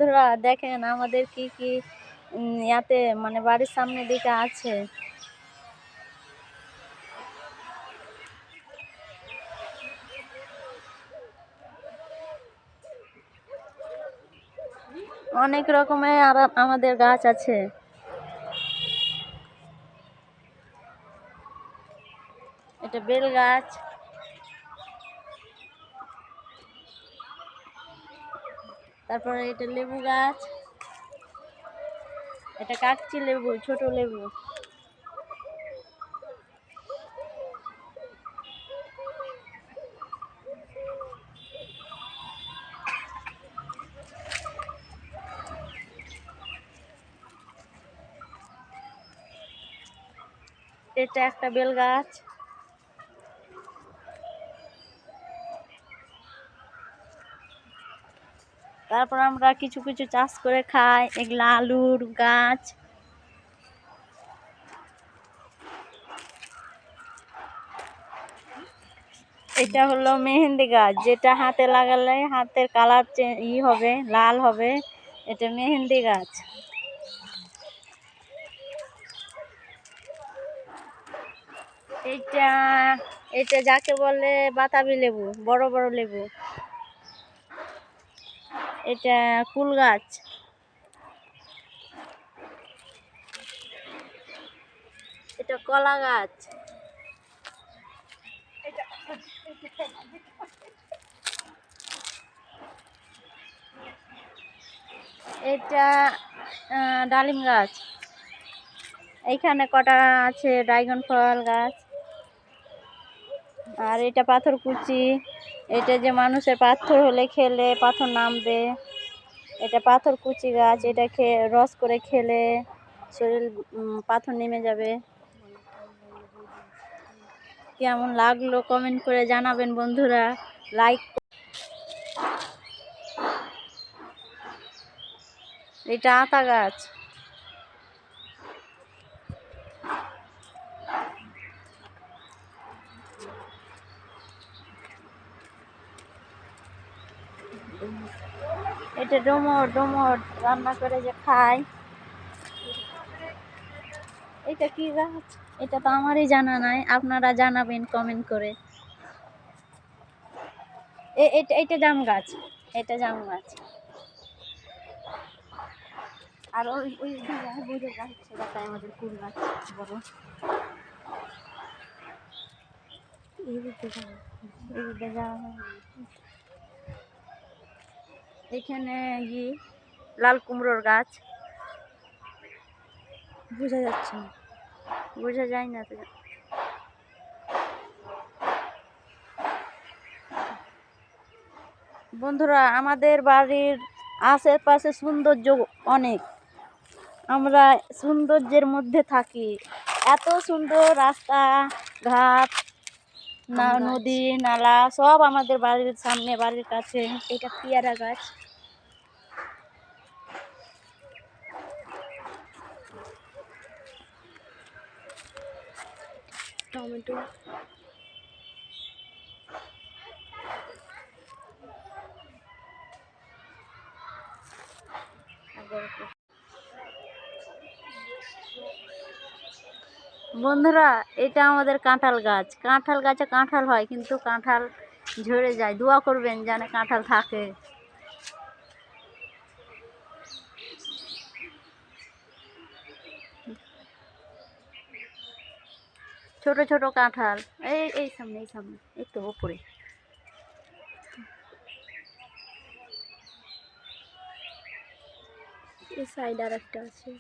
বন্ধুরা দেখেন আমাদের কি কি ইয়াতে মানে বাড়ির সামনে দিকে আছে। অনেক রকমের আর আমাদের গাছ আছে। এটা বেল গাছ, তারপরে এটা লেবু গাছ, এটা কাকচি লেবু, ছোট লেবু। এটা একটা বেল গাছ। তারপর আমরা কিছু কিছু চাষ করে খাই, এগুলা আলুর গাছ। এটা হলো মেহেন্দি গাছ, যেটা হাতে লাগালে হাতের কালার হবে, লাল হবে। এটা মেহেন্দি গাছ। এটা এটা যাকে বলে বাতাবি লেবু, বড় বড় লেবু। এটা কুল গাছ। এটা কলা গাছ। এটা ডালিম গাছ। এইখানে কটা আছে ড্রাগন ফল গাছ। আর এটা পাথর কুচি, এটা যে মানুষের পাথর হলে খেলে পাথর নামবে। এটা পাথর কুচি গাছ, এটা খেয়ে রস করে খেলে শরীর পাথর নেমে যাবে। কেমন লাগলো কমেন্ট করে জানাবেন বন্ধুরা, লাইক। এটা আতা গাছ। এটা ডোমর, ডোমর রান্না করে যে খায়। এটা কি গাছ? এটা তো আমারই জানা নাই, আপনারা জানাবেন কমেন্ট করে। এটা জাম গাছ। এটা জাম গাছ। আর ওই ওই বুঝে যাচ্ছে দেখা আমাদের কুল গাছ বড়। এখানে লাল কুমড়োর গাছ। বোঝা যাচ্ছে না, বোঝা যায় না তো। বন্ধুরা আমাদের বাড়ির আশেপাশে সৌন্দর্য অনেক, আমরা সৌন্দর্যের মধ্যে থাকি। এত সুন্দর রাস্তা ঘাট, না নদী নালা সব আমাদের বাড়ির সামনে, বাড়ির কাছে। এটা পেয়ারা গাছ। টমেটো। বন্ধুরা এটা আমাদের কাঁঠাল গাছ। কাঁঠাল গাছে কাঁঠাল হয়, কিন্তু কাঁঠাল ঝরে যায়। দোয়া করবেন যেন কাঁঠাল থাকে। ছোট ছোট কাঁঠাল। এই সামনে, এই সামনে, এই তো উপরে। এই সাইড আর একটা আছে।